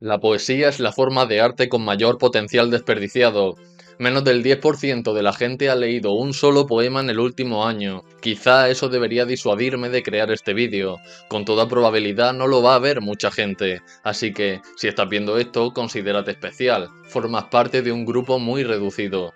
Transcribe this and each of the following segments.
La poesía es la forma de arte con mayor potencial desperdiciado. Menos del 10% de la gente ha leído un solo poema en el último año. Quizá eso debería disuadirme de crear este vídeo. Con toda probabilidad no lo va a ver mucha gente. Así que, si estás viendo esto, considérate especial. Formas parte de un grupo muy reducido.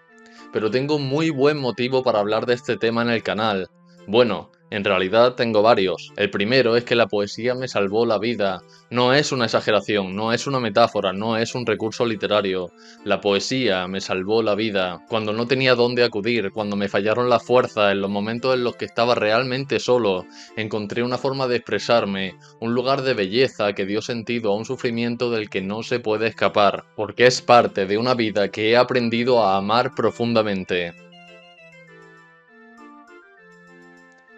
Pero tengo un muy buen motivo para hablar de este tema en el canal. Bueno, en realidad tengo varios. El primero es que la poesía me salvó la vida. No es una exageración, no es una metáfora, no es un recurso literario. La poesía me salvó la vida. Cuando no tenía dónde acudir, cuando me fallaron las fuerzas, en los momentos en los que estaba realmente solo, encontré una forma de expresarme, un lugar de belleza que dio sentido a un sufrimiento del que no se puede escapar, porque es parte de una vida que he aprendido a amar profundamente.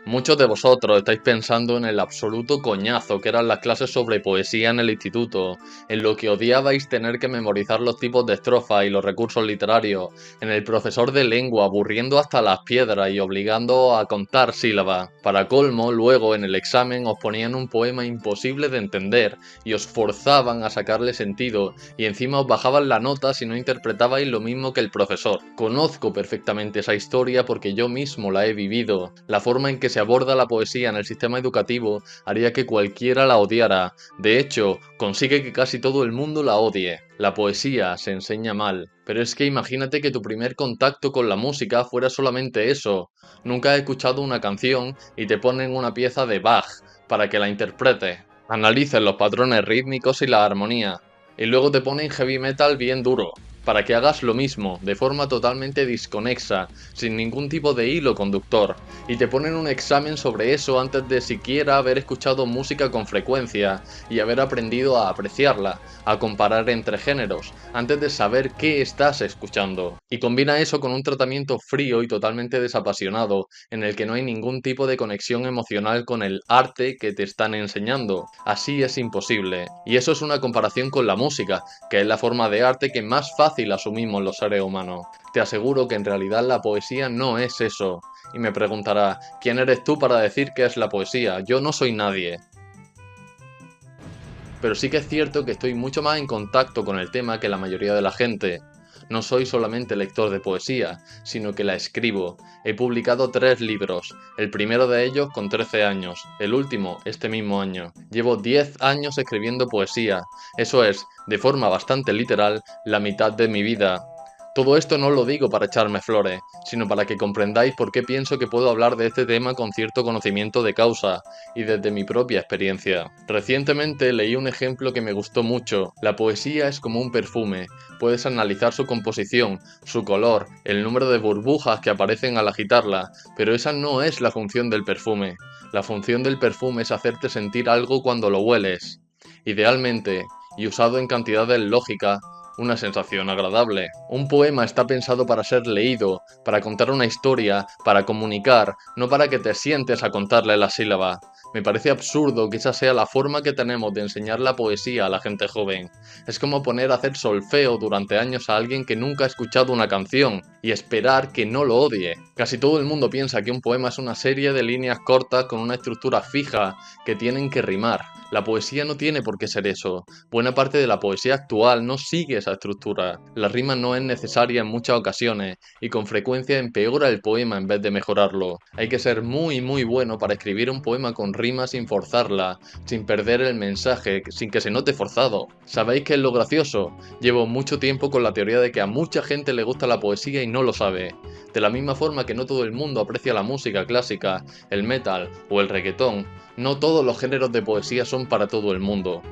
Muchos de vosotros estáis pensando en el absoluto coñazo que eran las clases sobre poesía en el instituto, en lo que odiabais tener que memorizar los tipos de estrofas y los recursos literarios, en el profesor de lengua aburriendo hasta las piedras y obligando a contar sílabas. Para colmo, luego en el examen os ponían un poema imposible de entender y os forzaban a sacarle sentido y encima os bajaban la nota si no interpretabais lo mismo que el profesor. Conozco perfectamente esa historia porque yo mismo la he vivido. La forma en que se aborda la poesía en el sistema educativo haría que cualquiera la odiara. De hecho, consigue que casi todo el mundo la odie. La poesía se enseña mal. Pero es que imagínate que tu primer contacto con la música fuera solamente eso. Nunca has escuchado una canción y te ponen una pieza de Bach para que la interpretes. Analices los patrones rítmicos y la armonía. Y luego te ponen heavy metal bien duro, para que hagas lo mismo, de forma totalmente desconexa, sin ningún tipo de hilo conductor, y te ponen un examen sobre eso antes de siquiera haber escuchado música con frecuencia y haber aprendido a apreciarla, a comparar entre géneros, antes de saber qué estás escuchando. Y combina eso con un tratamiento frío y totalmente desapasionado, en el que no hay ningún tipo de conexión emocional con el arte que te están enseñando. Así es imposible. Y eso es una comparación con la música, que es la forma de arte que más fácil asumimos los seres humanos. Te aseguro que en realidad la poesía no es eso. Y me preguntará, ¿quién eres tú para decir qué es la poesía? Yo no soy nadie. Pero sí que es cierto que estoy mucho más en contacto con el tema que la mayoría de la gente. No soy solamente lector de poesía, sino que la escribo. He publicado 3 libros, el primero de ellos con 13 años, el último este mismo año. Llevo 10 años escribiendo poesía, eso es, de forma bastante literal, la mitad de mi vida. Todo esto no lo digo para echarme flores, sino para que comprendáis por qué pienso que puedo hablar de este tema con cierto conocimiento de causa y desde mi propia experiencia. Recientemente leí un ejemplo que me gustó mucho. La poesía es como un perfume. Puedes analizar su composición, su color, el número de burbujas que aparecen al agitarla, pero esa no es la función del perfume. La función del perfume es hacerte sentir algo cuando lo hueles. Idealmente, y usado en cantidades lógicas, una sensación agradable. Un poema está pensado para ser leído, para contar una historia, para comunicar, no para que te sientes a contarle la sílaba. Me parece absurdo que esa sea la forma que tenemos de enseñar la poesía a la gente joven. Es como poner a hacer solfeo durante años a alguien que nunca ha escuchado una canción y esperar que no lo odie. Casi todo el mundo piensa que un poema es una serie de líneas cortas con una estructura fija que tienen que rimar. La poesía no tiene por qué ser eso. Buena parte de la poesía actual no sigue esa estructura. La rima no es necesaria en muchas ocasiones y con frecuencia empeora el poema en vez de mejorarlo. Hay que ser muy bueno para escribir un poema con rima sin forzarla, sin perder el mensaje, sin que se note forzado. ¿Sabéis qué es lo gracioso? Llevo mucho tiempo con la teoría de que a mucha gente le gusta la poesía y no lo sabe. De la misma forma que no todo el mundo aprecia la música clásica, el metal o el reggaetón, no todos los géneros de poesía son para todo el mundo.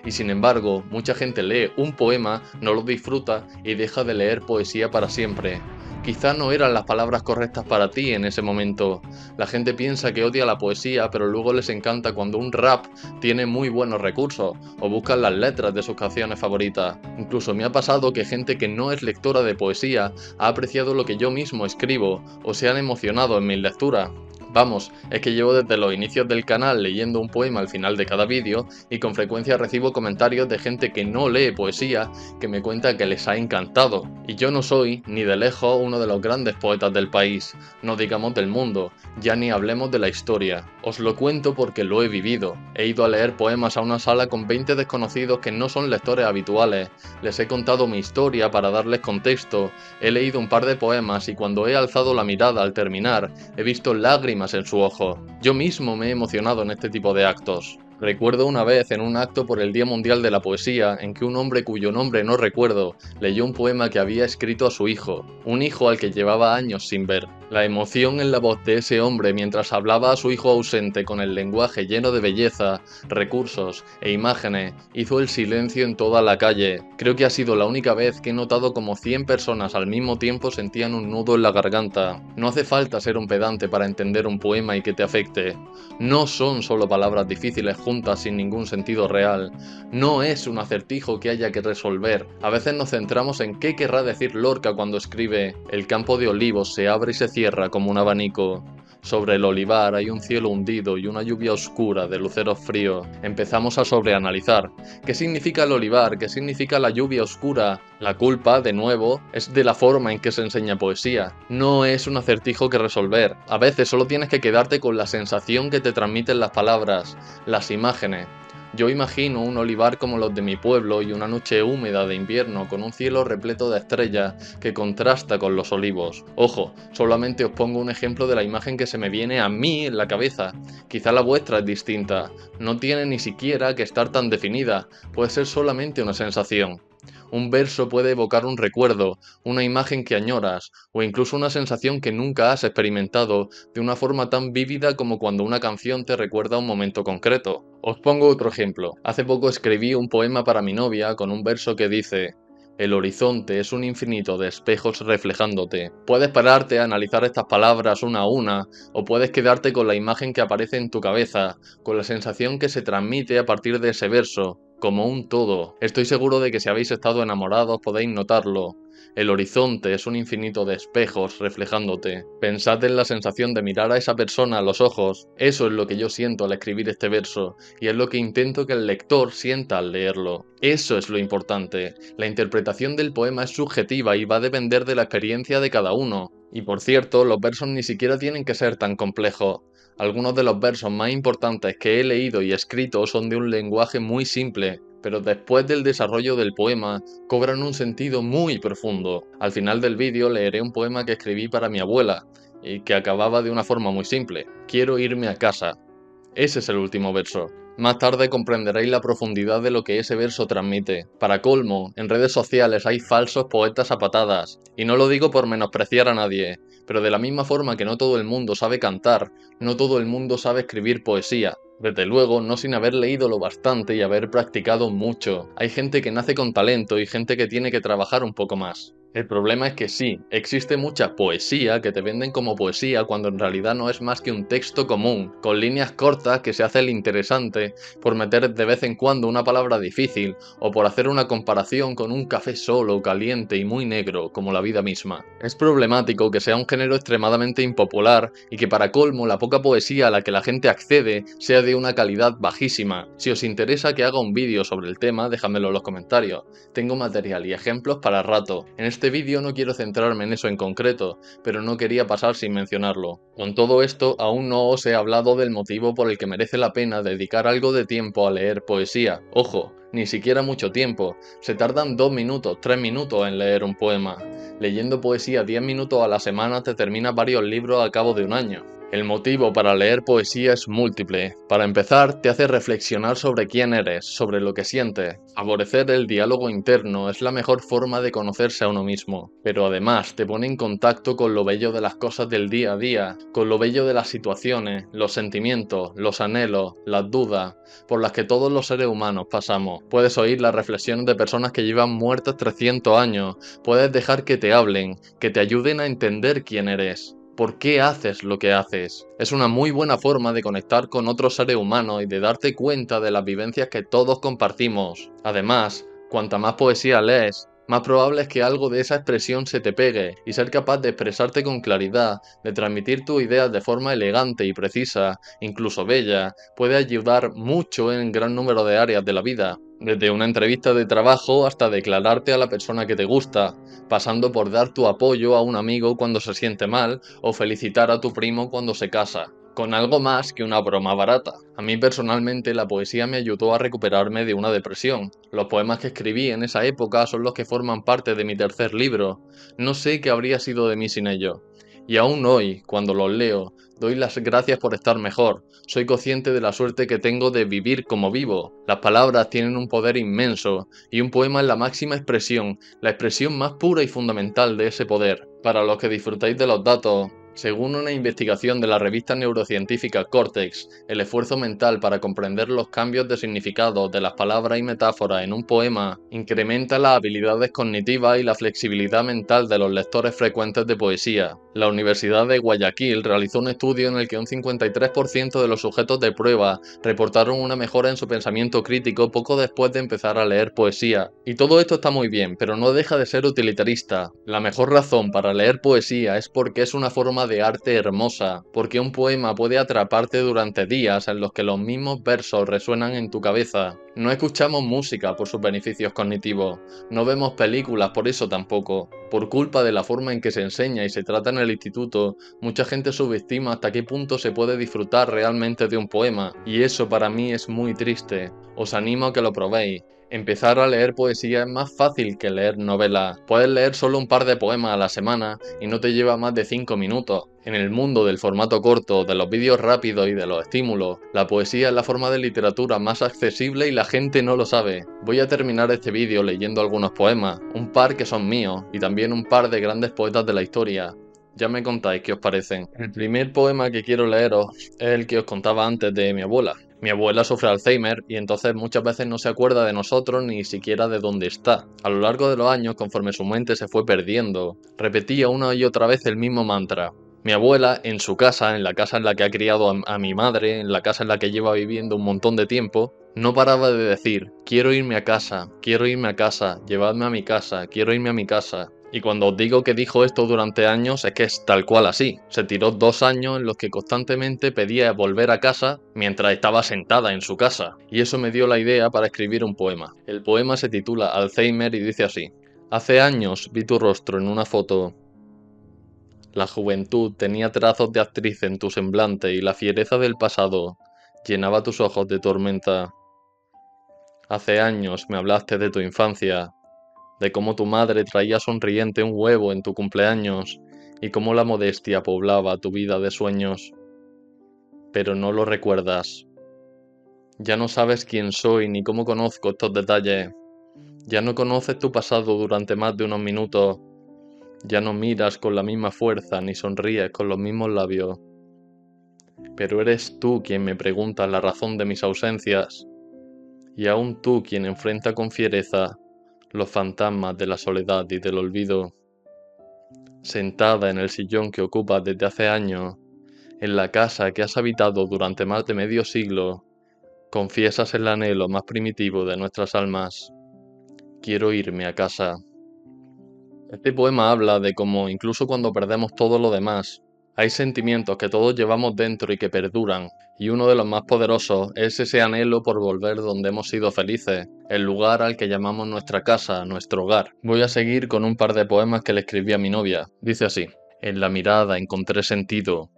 Y sin embargo, mucha gente lee un poema, no lo disfruta y deja de leer poesía para siempre. Quizá no eran las palabras correctas para ti en ese momento. La gente piensa que odia la poesía, pero luego les encanta cuando un rap tiene muy buenos recursos, o buscan las letras de sus canciones favoritas. Incluso me ha pasado que gente que no es lectora de poesía ha apreciado lo que yo mismo escribo, o se han emocionado en mis lecturas. Vamos, es que llevo desde los inicios del canal leyendo un poema al final de cada vídeo y con frecuencia recibo comentarios de gente que no lee poesía que me cuenta que les ha encantado. Y yo no soy, ni de lejos, uno de los grandes poetas del país, no digamos del mundo, ya ni hablemos de la historia. Os lo cuento porque lo he vivido. He ido a leer poemas a una sala con 20 desconocidos que no son lectores habituales. Les he contado mi historia para darles contexto. He leído un par de poemas y cuando he alzado la mirada al terminar, he visto lágrimas en su ojo. Yo mismo me he emocionado en este tipo de actos. Recuerdo una vez en un acto por el Día Mundial de la Poesía en que un hombre cuyo nombre no recuerdo leyó un poema que había escrito a su hijo, un hijo al que llevaba años sin ver. La emoción en la voz de ese hombre mientras hablaba a su hijo ausente con el lenguaje lleno de belleza, recursos e imágenes hizo el silencio en toda la calle. Creo que ha sido la única vez que he notado como 100 personas al mismo tiempo sentían un nudo en la garganta. No hace falta ser un pedante para entender un poema y que te afecte. No son solo palabras difíciles juntas sin ningún sentido real. No es un acertijo que haya que resolver. A veces nos centramos en qué querrá decir Lorca cuando escribe: el campo de olivos se abre y se cierra como un abanico. Sobre el olivar hay un cielo hundido y una lluvia oscura de luceros fríos. Empezamos a sobreanalizar. ¿Qué significa el olivar? ¿Qué significa la lluvia oscura? La culpa, de nuevo, es de la forma en que se enseña poesía. No es un acertijo que resolver. A veces solo tienes que quedarte con la sensación que te transmiten las palabras, las imágenes. Yo imagino un olivar como los de mi pueblo y una noche húmeda de invierno con un cielo repleto de estrellas que contrasta con los olivos. Ojo, solamente os pongo un ejemplo de la imagen que se me viene a mí en la cabeza. Quizá la vuestra es distinta, no tiene ni siquiera que estar tan definida, puede ser solamente una sensación. Un verso puede evocar un recuerdo, una imagen que añoras, o incluso una sensación que nunca has experimentado de una forma tan vívida como cuando una canción te recuerda un momento concreto. Os pongo otro ejemplo. Hace poco escribí un poema para mi novia con un verso que dice: el horizonte es un infinito de espejos reflejándote. Puedes pararte a analizar estas palabras una a una, o puedes quedarte con la imagen que aparece en tu cabeza, con la sensación que se transmite a partir de ese verso, como un todo. Estoy seguro de que si habéis estado enamorados podéis notarlo. El horizonte es un infinito de espejos reflejándote. Pensad en la sensación de mirar a esa persona a los ojos. Eso es lo que yo siento al escribir este verso, y es lo que intento que el lector sienta al leerlo. Eso es lo importante. La interpretación del poema es subjetiva y va a depender de la experiencia de cada uno. Y por cierto, los versos ni siquiera tienen que ser tan complejos. Algunos de los versos más importantes que he leído y escrito son de un lenguaje muy simple, pero después del desarrollo del poema cobran un sentido muy profundo. Al final del vídeo leeré un poema que escribí para mi abuela y que acababa de una forma muy simple: quiero irme a casa. Ese es el último verso. Más tarde comprenderéis la profundidad de lo que ese verso transmite. Para colmo, en redes sociales hay falsos poetas a patadas, y no lo digo por menospreciar a nadie, pero de la misma forma que no todo el mundo sabe cantar, no todo el mundo sabe escribir poesía. Desde luego, no sin haber leído lo bastante y haber practicado mucho. Hay gente que nace con talento y gente que tiene que trabajar un poco más. El problema es que sí, existe mucha poesía que te venden como poesía cuando en realidad no es más que un texto común, con líneas cortas que se hace el interesante, por meter de vez en cuando una palabra difícil, o por hacer una comparación con un café solo, caliente y muy negro, como la vida misma. Es problemático que sea un género extremadamente impopular y que para colmo la poca poesía a la que la gente accede sea de una calidad bajísima. Si os interesa que haga un vídeo sobre el tema, déjamelo en los comentarios. Tengo material y ejemplos para rato. En este vídeo no quiero centrarme en eso en concreto, pero no quería pasar sin mencionarlo. Con todo esto, aún no os he hablado del motivo por el que merece la pena dedicar algo de tiempo a leer poesía. Ojo, ni siquiera mucho tiempo. Se tardan 2 minutos, 3 minutos en leer un poema. Leyendo poesía 10 minutos a la semana te terminas varios libros al cabo de un año. El motivo para leer poesía es múltiple. Para empezar, te hace reflexionar sobre quién eres, sobre lo que sientes. Favorecer el diálogo interno es la mejor forma de conocerse a uno mismo. Pero además, te pone en contacto con lo bello de las cosas del día a día, con lo bello de las situaciones, los sentimientos, los anhelos, las dudas, por las que todos los seres humanos pasamos. Puedes oír las reflexiones de personas que llevan muertas 300 años. Puedes dejar que te hablen, que te ayuden a entender quién eres. ¿Por qué haces lo que haces? Es una muy buena forma de conectar con otros seres humanos y de darte cuenta de las vivencias que todos compartimos. Además, cuanta más poesía lees, más probable es que algo de esa expresión se te pegue, y ser capaz de expresarte con claridad, de transmitir tus ideas de forma elegante y precisa, incluso bella, puede ayudar mucho en gran número de áreas de la vida. Desde una entrevista de trabajo hasta declararte a la persona que te gusta, pasando por dar tu apoyo a un amigo cuando se siente mal o felicitar a tu primo cuando se casa, con algo más que una broma barata. A mí personalmente la poesía me ayudó a recuperarme de una depresión. Los poemas que escribí en esa época son los que forman parte de mi tercer libro. No sé qué habría sido de mí sin ellos. Y aún hoy, cuando los leo, doy las gracias por estar mejor. Soy consciente de la suerte que tengo de vivir como vivo. Las palabras tienen un poder inmenso, y un poema es la máxima expresión, la expresión más pura y fundamental de ese poder. Para los que disfrutáis de los datos, según una investigación de la revista neurocientífica Cortex, el esfuerzo mental para comprender los cambios de significado de las palabras y metáforas en un poema incrementa las habilidades cognitivas y la flexibilidad mental de los lectores frecuentes de poesía. La Universidad de Guayaquil realizó un estudio en el que un 53% de los sujetos de prueba reportaron una mejora en su pensamiento crítico poco después de empezar a leer poesía. Y todo esto está muy bien, pero no deja de ser utilitarista. La mejor razón para leer poesía es porque es una forma de arte hermosa, porque un poema puede atraparte durante días en los que los mismos versos resuenan en tu cabeza. No escuchamos música por sus beneficios cognitivos, no vemos películas por eso tampoco. Por culpa de la forma en que se enseña y se trata en el instituto, mucha gente subestima hasta qué punto se puede disfrutar realmente de un poema, y eso para mí es muy triste. Os animo a que lo probéis. Empezar a leer poesía es más fácil que leer novelas. Puedes leer solo un par de poemas a la semana y no te lleva más de 5 minutos. En el mundo del formato corto, de los vídeos rápidos y de los estímulos, la poesía es la forma de literatura más accesible y la gente no lo sabe. Voy a terminar este vídeo leyendo algunos poemas, un par que son míos y también un par de grandes poetas de la historia. Ya me contáis qué os parecen. El primer poema que quiero leeros es el que os contaba antes de mi abuela. Mi abuela sufre Alzheimer y entonces muchas veces no se acuerda de nosotros ni siquiera de dónde está. A lo largo de los años, conforme su mente se fue perdiendo, repetía una y otra vez el mismo mantra. Mi abuela, en su casa, en la casa en la que ha criado a mi madre, en la casa en la que lleva viviendo un montón de tiempo, no paraba de decir, quiero irme a casa, llevadme a mi casa, quiero irme a mi casa. Y cuando os digo que dijo esto durante años es que es tal cual así. Se tiró 2 años en los que constantemente pedía volver a casa mientras estaba sentada en su casa. Y eso me dio la idea para escribir un poema. El poema se titula Alzheimer y dice así. Hace años vi tu rostro en una foto. La juventud tenía trazos de actriz en tu semblante y la fiereza del pasado llenaba tus ojos de tormenta. Hace años me hablaste de tu infancia, de cómo tu madre traía sonriente un huevo en tu cumpleaños y cómo la modestia poblaba tu vida de sueños. Pero no lo recuerdas. Ya no sabes quién soy ni cómo conozco estos detalles. Ya no conoces tu pasado durante más de unos minutos. Ya no miras con la misma fuerza ni sonríes con los mismos labios. Pero eres tú quien me pregunta la razón de mis ausencias, y aún tú quien enfrenta con fiereza los fantasmas de la soledad y del olvido. Sentada en el sillón que ocupas desde hace años, en la casa que has habitado durante más de medio siglo, confiesas el anhelo más primitivo de nuestras almas. Quiero irme a casa. Este poema habla de cómo, incluso cuando perdemos todo lo demás, hay sentimientos que todos llevamos dentro y que perduran, y uno de los más poderosos es ese anhelo por volver donde hemos sido felices, el lugar al que llamamos nuestra casa, nuestro hogar. Voy a seguir con un par de poemas que le escribí a mi novia. Dice así: en la mirada encontré sentido.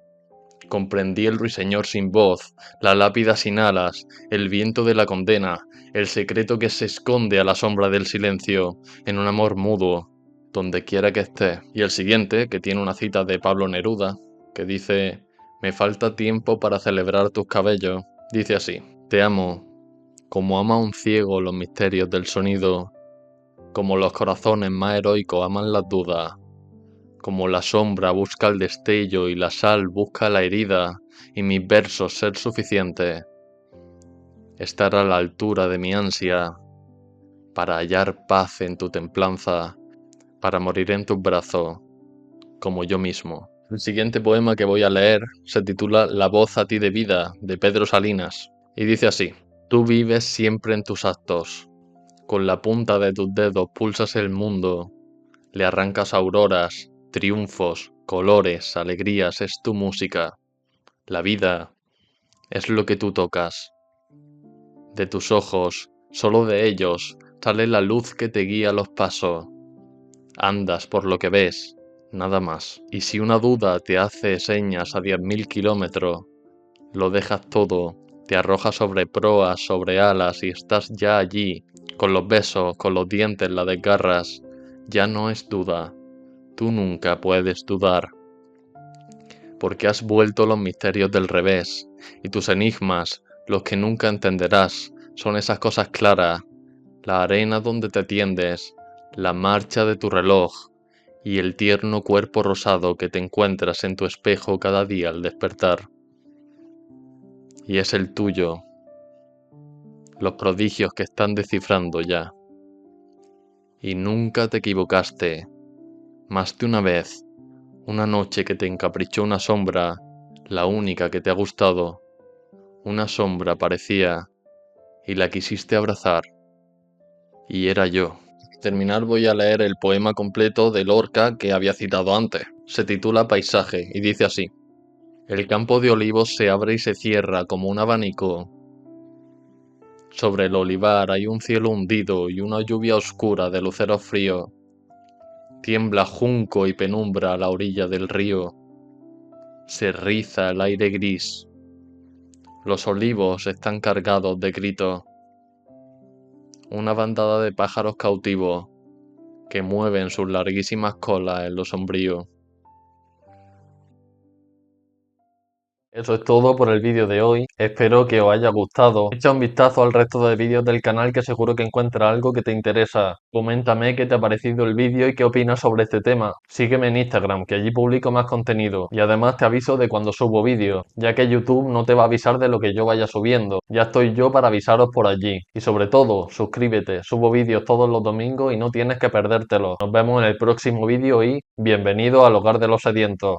Comprendí el ruiseñor sin voz, la lápida sin alas, el viento de la condena, el secreto que se esconde a la sombra del silencio, en un amor mudo, donde quiera que esté. Y el siguiente, que tiene una cita de Pablo Neruda, que dice: me falta tiempo para celebrar tus cabellos. Dice así: te amo, como ama un ciego los misterios del sonido, como los corazones más heroicos aman las dudas, como la sombra busca el destello y la sal busca la herida, y mis versos ser suficientes, estar a la altura de mi ansia, para hallar paz en tu templanza, para morir en tus brazos, como yo mismo. El siguiente poema que voy a leer se titula La voz a ti de vida, de Pedro Salinas, y dice así: tú vives siempre en tus actos, Con la punta de tus dedos pulsas el mundo, le arrancas auroras, triunfos, colores, alegrías, es tu música. La vida es lo que tú tocas. De tus ojos, solo de ellos, sale la luz que te guía los pasos. Andas por lo que ves, nada más. Y si una duda te hace señas a 10.000 kilómetros, lo dejas todo, te arrojas sobre proas, sobre alas y estás ya allí, con los besos, con los dientes, la desgarras. Ya no es duda, tú nunca puedes dudar. Porque has vuelto los misterios del revés, y tus enigmas, los que nunca entenderás, son esas cosas claras, la arena donde te tiendes, la marcha de tu reloj, y el tierno cuerpo rosado que te encuentras en tu espejo cada día al despertar. Y es el tuyo, los prodigios que están descifrando ya. Y nunca te equivocaste, más de una vez, una noche que te encaprichó una sombra, la única que te ha gustado, una sombra parecía, y la quisiste abrazar, y era yo. Al terminar voy a leer el poema completo de Lorca que había citado antes. Se titula Paisaje y dice así: el campo de olivos se abre y se cierra como un abanico. Sobre el olivar hay un cielo hundido y una lluvia oscura de luceros fríos. Tiembla junco y penumbra a la orilla del río. Se riza el aire gris. Los olivos están cargados de gritos. Una bandada de pájaros cautivos que mueven sus larguísimas colas en lo sombrío. Eso es todo por el vídeo de hoy, espero que os haya gustado. Echa un vistazo al resto de vídeos del canal que seguro que encuentras algo que te interesa. Coméntame qué te ha parecido el vídeo y qué opinas sobre este tema. Sígueme en Instagram, que allí publico más contenido. Y además te aviso de cuando subo vídeos, ya que YouTube no te va a avisar de lo que yo vaya subiendo. Ya estoy yo para avisaros por allí. Y sobre todo, suscríbete, subo vídeos todos los domingos y no tienes que perdértelos. Nos vemos en el próximo vídeo y bienvenido al hogar de los sedientos.